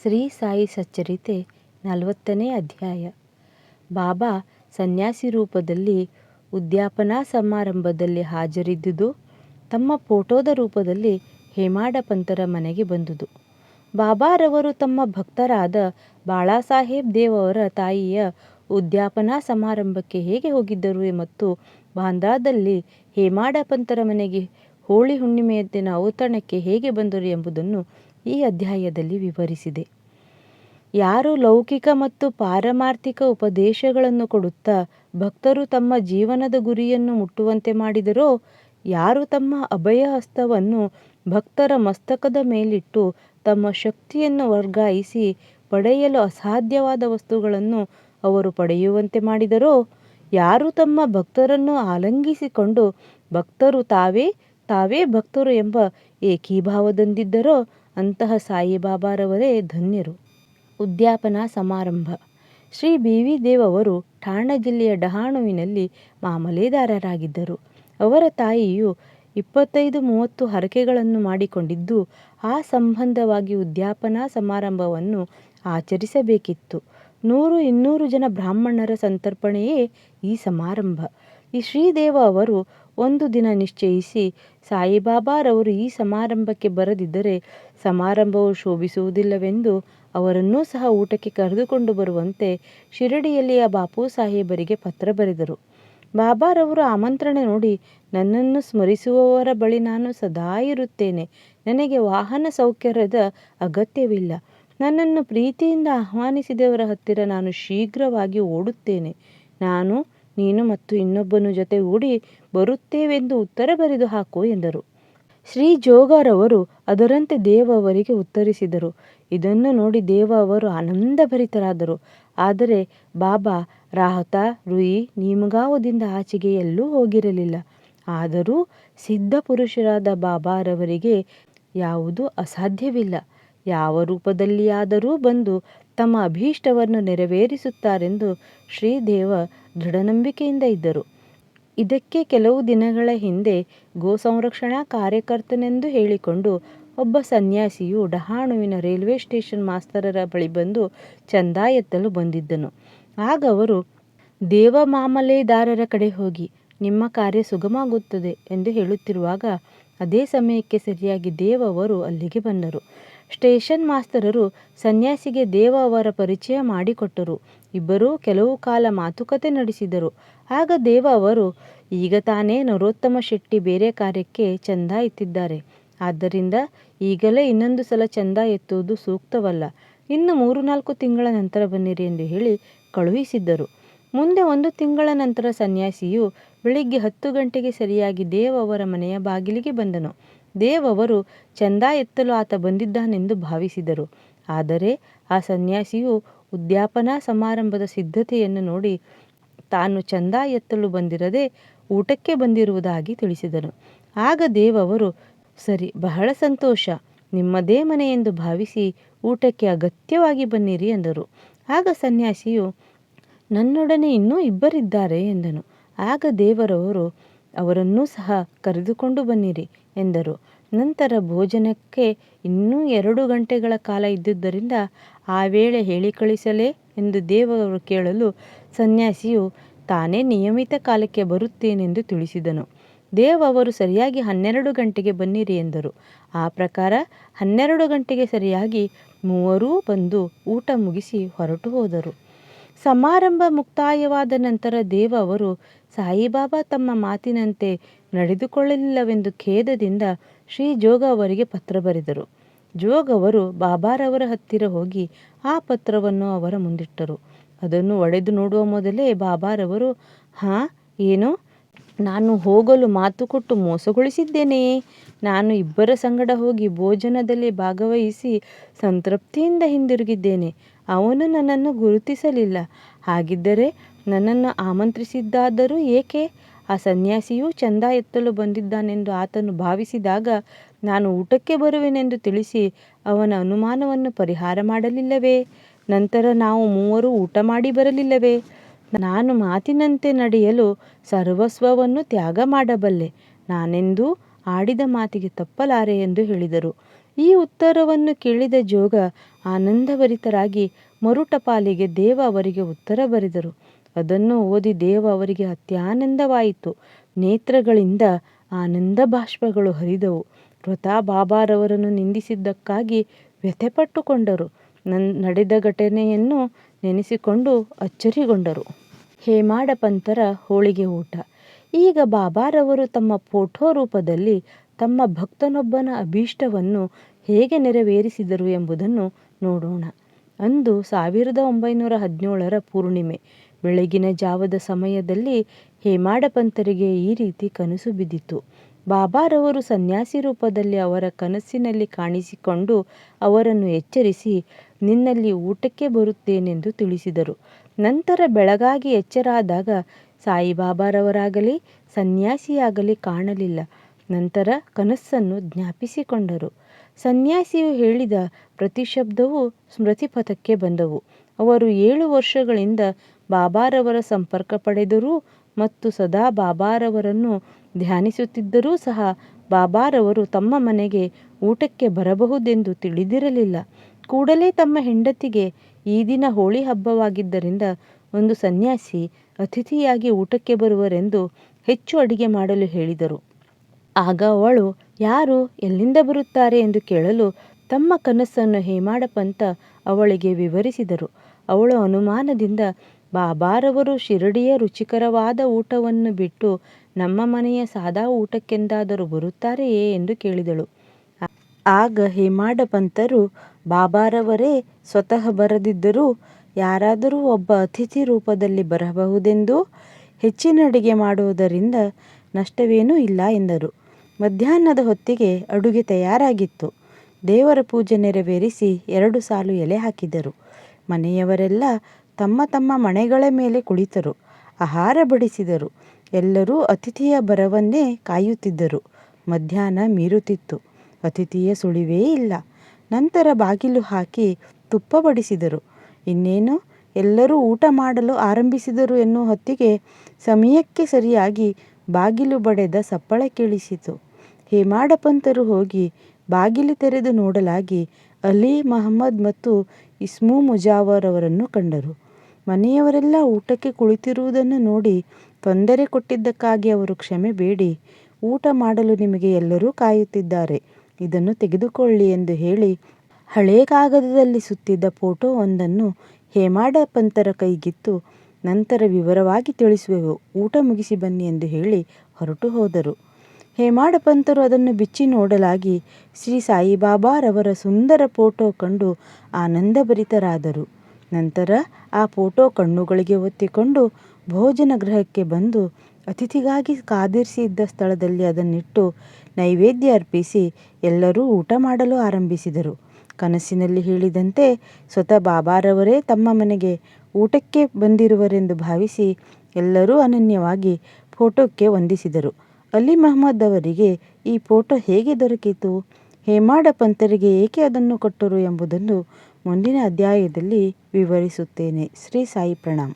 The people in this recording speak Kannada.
ಶ್ರೀ ಸಾಯಿ ಸಚ್ಚರಿತೆ 40ನೇ ಅಧ್ಯಾಯ. ಬಾಬಾ ಸನ್ಯಾಸಿ ರೂಪದಲ್ಲಿ ಉದ್ಯಾಪನಾ ಸಮಾರಂಭದಲ್ಲಿ ಹಾಜರಿದ್ದುದು ತಮ್ಮ ಫೋಟೋದ ರೂಪದಲ್ಲಿ ಹೇಮಾಡ ಪಂತರ ಮನೆಗೆ ಬಂದುದು. ಬಾಬಾರವರು ತಮ್ಮ ಭಕ್ತರಾದ ಬಾಳಾಸಾಹೇಬ್ ದೇವ್ ಅವರ ತಾಯಿಯ ಉದ್ಯಾಪನಾ ಸಮಾರಂಭಕ್ಕೆ ಹೇಗೆ ಹೋಗಿದ್ದರು ಮತ್ತು ಬಾಂದ್ರಾದಲ್ಲಿ ಹೇಮಾಡ ಪಂತರ ಮನೆಗೆ ಹೋಳಿ ಹುಣ್ಣಿಮೆಯ ದಿನ ಔತಣಕ್ಕೆ ಹೇಗೆ ಬಂದರು ಎಂಬುದನ್ನು ಈ ಅಧ್ಯಾಯದಲ್ಲಿ ವಿವರಿಸಿದೆ. ಯಾರು ಲೌಕಿಕ ಮತ್ತು ಪಾರಮಾರ್ಥಿಕ ಉಪದೇಶಗಳನ್ನು ಕೊಡುತ್ತಾ ಭಕ್ತರು ತಮ್ಮ ಜೀವನದ ಗುರಿಯನ್ನು ಮುಟ್ಟುವಂತೆ ಮಾಡಿದರೋ, ಯಾರು ತಮ್ಮ ಅಭಯ ಹಸ್ತವನ್ನು ಭಕ್ತರ ಮಸ್ತಕದ ಮೇಲಿಟ್ಟು ತಮ್ಮ ಶಕ್ತಿಯನ್ನು ವರ್ಗಾಯಿಸಿ ಪಡೆಯಲು ಅಸಾಧ್ಯವಾದ ವಸ್ತುಗಳನ್ನು ಅವರು ಪಡೆಯುವಂತೆ ಮಾಡಿದರೋ, ಯಾರು ತಮ್ಮ ಭಕ್ತರನ್ನು ಆಲಂಗಿಸಿಕೊಂಡು ಭಕ್ತರು ತಾವೇ ಭಕ್ತರು ಎಂಬ ಏಕೀಭಾವದೊಂದಿದ್ದರೋ ಅಂತಹ ಸಾಯಿಬಾಬಾರವರೇ ಧನ್ಯರು. ಉದ್ಯಾಪನಾ ಸಮಾರಂಭ. ಶ್ರೀ ಬಿ ವಿ ದೇವ್ ಅವರು ಠಾಣೆ ಜಿಲ್ಲೆಯ ಡಹಾಣುವಿನಲ್ಲಿ ಮಾಮಲೆದಾರರಾಗಿದ್ದರು. ಅವರ ತಾಯಿಯು 25-30 ಹರಕೆಗಳನ್ನು ಮಾಡಿಕೊಂಡಿದ್ದು ಆ ಸಂಬಂಧವಾಗಿ ಉದ್ಯಾಪನಾ ಸಮಾರಂಭವನ್ನು ಆಚರಿಸಬೇಕಿತ್ತು. 100-200 ಜನ ಬ್ರಾಹ್ಮಣರ ಸಂತರ್ಪಣೆಯೇ ಈ ಸಮಾರಂಭ. ಈ ಶ್ರೀದೇವ ಅವರು ಒಂದು ದಿನ ನಿಶ್ಚಯಿಸಿ, ಸಾಯಿಬಾಬಾರವರು ಈ ಸಮಾರಂಭಕ್ಕೆ ಬರದಿದ್ದರೆ ಸಮಾರಂಭವು ಶೋಭಿಸುವುದಿಲ್ಲವೆಂದು ಅವರನ್ನೂ ಸಹ ಊಟಕ್ಕೆ ಕರೆದುಕೊಂಡು ಬರುವಂತೆ ಶಿರಡಿಯಲ್ಲಿಯ ಬಾಪು ಸಾಹೇಬರಿಗೆ ಪತ್ರ ಬರೆದರು. ಬಾಬಾರವರು ಆಮಂತ್ರಣ ನೋಡಿ, ನನ್ನನ್ನು ಸ್ಮರಿಸುವವರ ಬಳಿ ನಾನು ಸದಾ ಇರುತ್ತೇನೆ. ನನಗೆ ವಾಹನ ಸೌಕರ್ಯದ ಅಗತ್ಯವಿಲ್ಲ. ನನ್ನನ್ನು ಪ್ರೀತಿಯಿಂದ ಆಹ್ವಾನಿಸಿದವರ ಹತ್ತಿರ ನಾನು ಶೀಘ್ರವಾಗಿ ಓಡುತ್ತೇನೆ. ನಾನು, ನೀನು ಮತ್ತು ಇನ್ನೊಬ್ಬನ ಜೊತೆಗೂಡಿ ಬರುತ್ತೇವೆಂದು ಉತ್ತರ ಬರೆದು ಹಾಕು ಎಂದರು. ಶ್ರೀ ಜೋಗರವರು ಅದರಂತೆ ದೇವ್ ಅವರಿಗೆ ಉತ್ತರಿಸಿದರು. ಇದನ್ನು ನೋಡಿ ದೇವ ಅವರು ಆನಂದಭರಿತರಾದರು. ಆದರೆ ಬಾಬಾ ರಾಹತಾ ರುಯಿ ನೀಮಗಾವದಿಂದ ಆಚೆಗೆ ಎಲ್ಲೂ ಹೋಗಿರಲಿಲ್ಲ. ಆದರೂ ಸಿದ್ಧ ಪುರುಷರಾದ ಬಾಬಾರವರಿಗೆ ಯಾವುದೂ ಅಸಾಧ್ಯವಿಲ್ಲ. ಯಾವ ರೂಪದಲ್ಲಿಯಾದರೂ ಬಂದು ತಮ್ಮ ಅಭೀಷ್ಟವನ್ನು ನೆರವೇರಿಸುತ್ತಾರೆಂದು ಶ್ರೀದೇವ ದೃಢನಂಬಿಕೆಯಿಂದ ಇದ್ದರು. ಇದಕ್ಕೆ ಕೆಲವು ದಿನಗಳ ಹಿಂದೆ ಗೋ ಸಂರಕ್ಷಣಾ ಕಾರ್ಯಕರ್ತನೆಂದು ಹೇಳಿಕೊಂಡು ಒಬ್ಬ ಸನ್ಯಾಸಿಯು ಡಹಾಣುವಿನ ರೈಲ್ವೆ ಸ್ಟೇಷನ್ ಮಾಸ್ತರರ ಬಳಿ ಬಂದು ಚಂದಾ ಎತ್ತಲು ಬಂದಿದ್ದನು. ಆಗ ಅವರು, ದೇವ ಮಾಮಲೆದಾರರ ಕಡೆ ಹೋಗಿ ನಿಮ್ಮ ಕಾರ್ಯ ಸುಗಮವಾಗುತ್ತದೆ ಎಂದು ಹೇಳುತ್ತಿರುವಾಗ ಅದೇ ಸಮಯಕ್ಕೆ ಸರಿಯಾಗಿ ದೇವ ಅವರು ಅಲ್ಲಿಗೆ ಬಂದರು. ಸ್ಟೇಷನ್ ಮಾಸ್ತರರು ಸನ್ಯಾಸಿಗೆ ದೇವ ಅವರ ಪರಿಚಯ ಮಾಡಿಕೊಟ್ಟರು. ಇಬ್ಬರೂ ಕೆಲವು ಕಾಲ ಮಾತುಕತೆ ನಡೆಸಿದರು. ಆಗ ದೇವ ಅವರು, ಈಗ ತಾನೇ ನರೋತ್ತಮ ಶೆಟ್ಟಿ ಬೇರೆ ಕಾರ್ಯಕ್ಕೆ ಚಂದಾ ಎತ್ತಿದ್ದಾರೆ. ಆದ್ದರಿಂದ ಈಗಲೇ ಇನ್ನೊಂದು ಸಲ ಚಂದಾ ಎತ್ತುವುದು ಸೂಕ್ತವಲ್ಲ. ಇನ್ನು 3-4 ತಿಂಗಳ ನಂತರ ಬನ್ನಿರಿ ಎಂದು ಹೇಳಿ ಕಳುಹಿಸಿದ್ದರು. ಮುಂದೆ 1 ತಿಂಗಳ ನಂತರ ಸನ್ಯಾಸಿಯು ಬೆಳಿಗ್ಗೆ 10 ಗಂಟೆಗೆ ಸರಿಯಾಗಿ ದೇವ್ ಅವರ ಮನೆಯ ಬಾಗಿಲಿಗೆ ಬಂದನು. ದೇವ್ ಅವರು ಚಂದಾ ಎತ್ತಲು ಆತ ಬಂದಿದ್ದಾನೆಂದು ಭಾವಿಸಿದರು. ಆದರೆ ಆ ಸನ್ಯಾಸಿಯು ಉದ್ಯಾಪನಾ ಸಮಾರಂಭದ ಸಿದ್ಧತೆಯನ್ನು ನೋಡಿ ತಾನು ಚಂದಾ ಎತ್ತಲು ಬಂದಿರದೆ ಊಟಕ್ಕೆ ಬಂದಿರುವುದಾಗಿ ತಿಳಿಸಿದನು. ಆಗ ದೇವ್ ಅವರು, ಸರಿ, ಬಹಳ ಸಂತೋಷ, ನಿಮ್ಮದೇ ಮನೆ ಎಂದು ಭಾವಿಸಿ ಊಟಕ್ಕೆ ಅಗತ್ಯವಾಗಿ ಬನ್ನಿರಿ ಎಂದರು. ಆಗ ಸನ್ಯಾಸಿಯು, ನನ್ನೊಡನೆ ಇನ್ನೂ ಇಬ್ಬರಿದ್ದಾರೆ ಎಂದನು. ಆಗ ದೇವರವರು, ಅವರನ್ನೂ ಸಹ ಕರೆದುಕೊಂಡು ಬನ್ನಿರಿ ಎಂದರು. ನಂತರ ಭೋಜನಕ್ಕೆ ಇನ್ನೂ 2 ಗಂಟೆಗಳ ಕಾಲ ಇದ್ದುದರಿಂದ ಆ ವೇಳೆ ಹೇಳಿ ಕಳಿಸಲೇ ಎಂದು ದೇವರು ಕೇಳಲು ಸನ್ಯಾಸಿಯು ತಾನೇ ನಿಯಮಿತ ಕಾಲಕ್ಕೆ ಬರುತ್ತೇನೆಂದು ತಿಳಿಸಿದನು. ದೇವ್ ಅವರು ಸರಿಯಾಗಿ 12 ಗಂಟೆಗೆ ಬನ್ನಿರಿ ಎಂದರು. ಆ ಪ್ರಕಾರ 12 ಗಂಟೆಗೆ ಸರಿಯಾಗಿ ಮೂವರೂ ಬಂದು ಊಟ ಮುಗಿಸಿ ಹೊರಟು ಹೋದರು. ಸಮಾರಂಭ ಮುಕ್ತಾಯವಾದ ನಂತರ ದೇವ್ ಅವರು ಸಾಯಿಬಾಬಾ ತಮ್ಮ ಮಾತಿನಂತೆ ನಡೆದುಕೊಳ್ಳಲಿಲ್ಲವೆಂದು ಖೇದದಿಂದ ಶ್ರೀ ಜೋಗ ಅವರಿಗೆ ಪತ್ರ ಬರೆದರು. ಜೋಗ್ ಅವರು ಬಾಬಾರವರ ಹತ್ತಿರ ಹೋಗಿ ಆ ಪತ್ರವನ್ನು ಅವರ ಮುಂದಿಟ್ಟರು. ಅದನ್ನು ಒಡೆದು ನೋಡುವ ಮೊದಲೇ ಬಾಬಾರವರು, ಏನು, ನಾನು ಹೋಗಲು ಮಾತು ಕೊಟ್ಟು ಮೋಸಗೊಳಿಸಿದ್ದೇನೆಯೇ? ನಾನು ಇಬ್ಬರ ಸಂಗಡ ಹೋಗಿ ಭೋಜನದಲ್ಲಿ ಭಾಗವಹಿಸಿ ಸಂತೃಪ್ತಿಯಿಂದ ಹಿಂದಿರುಗಿದ್ದೇನೆ. ಅವನು ನನ್ನನ್ನು ಗುರುತಿಸಲಿಲ್ಲ. ಹಾಗಿದ್ದರೆ ನನ್ನನ್ನು ಆಮಂತ್ರಿಸಿದ್ದಾದರೂ ಏಕೆ? ಆ ಸನ್ಯಾಸಿಯು ಚಂದಾ ಎತ್ತಲು ಬಂದಿದ್ದಾನೆಂದು ಆತನು ಭಾವಿಸಿದಾಗ ನಾನು ಊಟಕ್ಕೆ ಬರುವೆನೆಂದು ತಿಳಿಸಿ ಅವನ ಅನುಮಾನವನ್ನು ಪರಿಹಾರ ಮಾಡಲಿಲ್ಲವೇ? ನಂತರ ನಾವು ಮೂವರು ಊಟ ಮಾಡಿ ಬರಲಿಲ್ಲವೇ? ನಾನು ಮಾತಿನಂತೆ ನಡೆಯಲು ಸರ್ವಸ್ವವನ್ನು ತ್ಯಾಗ ಮಾಡಬಲ್ಲೆ. ನಾನೆಂದೂ ಆಡಿದ ಮಾತಿಗೆ ತಪ್ಪಲಾರೆ ಎಂದು ಹೇಳಿದರು. ಈ ಉತ್ತರವನ್ನು ಕೇಳಿದ ಜೋಗ ಆನಂದಭರಿತರಾಗಿ ಮರುಟಪಾಲಿಗೆ ದೇವ ಅವರಿಗೆ ಉತ್ತರ ಬರೆದರು. ಅದನ್ನು ಓದಿ ದೇವ ಅವರಿಗೆ ಅತ್ಯಾನಂದವಾಯಿತು. ನೇತ್ರಗಳಿಂದ ಆನಂದ ಬಾಷ್ಪಗಳು ಹರಿದವು. ಸ್ವತಃ ಬಾಬಾರವರನ್ನು ನಿಂದಿಸಿದ್ದಕ್ಕಾಗಿ ವ್ಯಥೆಪಟ್ಟುಕೊಂಡರು. ನಡೆದ ಘಟನೆಯನ್ನು ನೆನೆಸಿಕೊಂಡು ಅಚ್ಚರಿಗೊಂಡರು. ಹೇಮಾಡ ಪಂತರ ಹೋಳಿಗೆ ಊಟ. ಈಗ ಬಾಬಾರವರು ತಮ್ಮ ಫೋಟೋ ರೂಪದಲ್ಲಿ ತಮ್ಮ ಭಕ್ತನೊಬ್ಬನ ಅಭೀಷ್ಟವನ್ನು ಹೇಗೆ ನೆರವೇರಿಸಿದರು ಎಂಬುದನ್ನು ನೋಡೋಣ. ಅಂದು 1917ರ ಪೂರ್ಣಿಮೆ ಬೆಳಗಿನ ಜಾವದ ಸಮಯದಲ್ಲಿ ಹೇಮಾಡ ಪಂತರಿಗೆ ಈ ರೀತಿ ಕನಸು ಬಿದ್ದಿತು. ಬಾಬಾರವರು ಸನ್ಯಾಸಿ ರೂಪದಲ್ಲಿ ಅವರ ಕನಸಿನಲ್ಲಿ ಕಾಣಿಸಿಕೊಂಡು ಅವರನ್ನು ಎಚ್ಚರಿಸಿ, ನಿನ್ನಲ್ಲಿ ಊಟಕ್ಕೆ ಬರುತ್ತೇನೆಂದು ತಿಳಿಸಿದರು. ನಂತರ ಬೆಳಗಾಗಿ ಎಚ್ಚರಾದಾಗ ಸಾಯಿಬಾಬಾರವರಾಗಲಿ ಸನ್ಯಾಸಿಯಾಗಲಿ ಕಾಣಲಿಲ್ಲ. ನಂತರ ಕನಸನ್ನು ಜ್ಞಾಪಿಸಿಕೊಂಡರು. ಸನ್ಯಾಸಿಯು ಹೇಳಿದ ಪ್ರತಿಶಬ್ದವು ಸ್ಮೃತಿಪಥಕ್ಕೆ ಬಂದವು. ಅವರು 7 ವರ್ಷಗಳಿಂದ ಬಾಬಾರವರ ಸಂಪರ್ಕ ಪಡೆದರೂ ಮತ್ತು ಸದಾ ಬಾಬಾರವರನ್ನು ಧ್ಯಾನಿಸುತ್ತಿದ್ದರೂ ಸಹ ಬಾಬಾರವರು ತಮ್ಮ ಮನೆಗೆ ಊಟಕ್ಕೆ ಬರಬಹುದೆಂದು ತಿಳಿದಿರಲಿಲ್ಲ. ಕೂಡಲೇ ತಮ್ಮ ಹೆಂಡತಿಗೆ ಈ ದಿನ ಹೋಳಿ ಹಬ್ಬವಾಗಿದ್ದರಿಂದ ಒಂದು ಸನ್ಯಾಸಿ ಅತಿಥಿಯಾಗಿ ಊಟಕ್ಕೆ ಬರುವರೆಂದು ಹೆಚ್ಚು ಅಡಿಗೆ ಮಾಡಲು ಹೇಳಿದರು. ಆಗ ಅವಳು ಯಾರು, ಎಲ್ಲಿಂದ ಬರುತ್ತಾರೆ ಎಂದು ಕೇಳಲು ತಮ್ಮ ಕನಸನ್ನು ಹೇಮಾಡ ಪಂತ ಅವಳಿಗೆ ವಿವರಿಸಿದರು. ಅವಳು ಅನುಮಾನದಿಂದ ಬಾಬಾರವರು ಶಿರಡಿಯ ರುಚಿಕರವಾದ ಊಟವನ್ನು ಬಿಟ್ಟು ನಮ್ಮ ಮನೆಯ ಸಾದಾ ಊಟಕ್ಕೆಂದಾದರೂ ಬರುತ್ತಾರೆಯೇ ಎಂದು ಕೇಳಿದಳು. ಆಗ ಹೇಮಾಡ ಪಂತರು, ಬಾಬಾರವರೇ ಸ್ವತಃ ಬರದಿದ್ದರೂ ಯಾರಾದರೂ ಒಬ್ಬ ಅತಿಥಿ ರೂಪದಲ್ಲಿ ಬರಬಹುದೆಂದೂ ಹೆಚ್ಚಿನ ಅಡಿಗೆ ಮಾಡುವುದರಿಂದ ನಷ್ಟವೇನೂ ಇಲ್ಲ ಎಂದರು. ಮಧ್ಯಾಹ್ನದ ಹೊತ್ತಿಗೆ ಅಡುಗೆ ತಯಾರಾಗಿತ್ತು. ದೇವರ ಪೂಜೆ ನೆರವೇರಿಸಿ 2 ಸಾಲು ಎಲೆ ಹಾಕಿದರು. ಮನೆಯವರೆಲ್ಲ ತಮ್ಮ ತಮ್ಮ ಮಣೆಗಳ ಮೇಲೆ ಕುಳಿತರು. ಆಹಾರ ಬಡಿಸಿದರು. ಎಲ್ಲರೂ ಅತಿಥಿಯ ಬರವನ್ನೇ ಕಾಯುತ್ತಿದ್ದರು. ಮಧ್ಯಾಹ್ನ ಮೀರುತ್ತಿತ್ತು. ಅತಿಥಿಯ ಸುಳಿವೇ ಇಲ್ಲ. ನಂತರ ಬಾಗಿಲು ಹಾಕಿ ತುಪ್ಪ ಬಡಿಸಿದರು. ಇನ್ನೇನು ಎಲ್ಲರೂ ಊಟ ಮಾಡಲು ಆರಂಭಿಸಿದರು ಎನ್ನುವ ಹೊತ್ತಿಗೆ ಸಮಯಕ್ಕೆ ಸರಿಯಾಗಿ ಬಾಗಿಲು ಬಡೆದ ಸಪ್ಪಳ ಕೇಳಿಸಿತು. ಹೇಮಾಡ ಪಂತರು ಹೋಗಿ ಬಾಗಿಲು ತೆರೆದು ನೋಡಲಾಗಿ ಅಲಿ ಮಹಮ್ಮದ್ ಮತ್ತು ಇಸ್ಮು ಮುಜಾವರ್ ಅವರನ್ನು ಕಂಡರು. ಮನೆಯವರೆಲ್ಲ ಊಟಕ್ಕೆ ಕುಳಿತಿರುವುದನ್ನು ನೋಡಿ ತೊಂದರೆ ಕೊಟ್ಟಿದ್ದಕ್ಕಾಗಿ ಅವರು ಕ್ಷಮೆ ಬೇಡಿ, ಊಟ ಮಾಡಲು ನಿಮಗೆ ಎಲ್ಲರೂ ಕಾಯುತ್ತಿದ್ದಾರೆ, ಇದನ್ನು ತೆಗೆದುಕೊಳ್ಳಿ ಎಂದು ಹೇಳಿ ಹಳೇ ಕಾಗದದಲ್ಲಿ ಸುತ್ತಿದ್ದ ಫೋಟೋ ಒಂದನ್ನು ಹೇಮಾಡ ಪಂತರ ಕೈಗಿತ್ತು. ನಂತರ ವಿವರವಾಗಿ ತಿಳಿಸುವೆವು, ಊಟ ಮುಗಿಸಿ ಬನ್ನಿ ಎಂದು ಹೇಳಿ ಹೊರಟು ಹೋದರು. ಹೇಮಾಡ ಪಂತರು ಅದನ್ನು ಬಿಚ್ಚಿ ನೋಡಲಾಗಿ ಶ್ರೀ ಸಾಯಿಬಾಬಾರವರ ಸುಂದರ ಫೋಟೋ ಕಂಡು ಆನಂದಭರಿತರಾದರು. ನಂತರ ಆ ಫೋಟೋ ಕಣ್ಣುಗಳಿಗೆ ಒತ್ತಿಕೊಂಡು ಭೋಜನ ಗೃಹಕ್ಕೆ ಬಂದು ಅತಿಥಿಗಾಗಿ ಕಾದಿರಿಸಿ ಇದ್ದ ಸ್ಥಳದಲ್ಲಿ ಅದನ್ನಿಟ್ಟು ನೈವೇದ್ಯ ಅರ್ಪಿಸಿ ಎಲ್ಲರೂ ಊಟ ಮಾಡಲು ಆರಂಭಿಸಿದರು. ಕನಸಿನಲ್ಲಿ ಹೇಳಿದಂತೆ ಸ್ವತಃ ಬಾಬಾರವರೇ ತಮ್ಮ ಮನೆಗೆ ಊಟಕ್ಕೆ ಬಂದಿರುವರೆಂದು ಭಾವಿಸಿ ಎಲ್ಲರೂ ಅನನ್ಯವಾಗಿ ಫೋಟೋಕ್ಕೆ ವಂದಿಸಿದರು. ಅಲಿ ಮಹಮ್ಮದ್ ಅವರಿಗೆ ಈ ಫೋಟೋ ಹೇಗೆ ದೊರಕಿತು, ಹೇಮಾಡ ಪಂತರಿಗೆ ಏಕೆ ಅದನ್ನು ಕೊಟ್ಟರು ಎಂಬುದನ್ನು ಮುಂದಿನ ಅಧ್ಯಾಯದಲ್ಲಿ ವಿವರಿಸುತ್ತೇನೆ. ಶ್ರೀ ಸಾಯಿ ಪ್ರಣಾಮ್.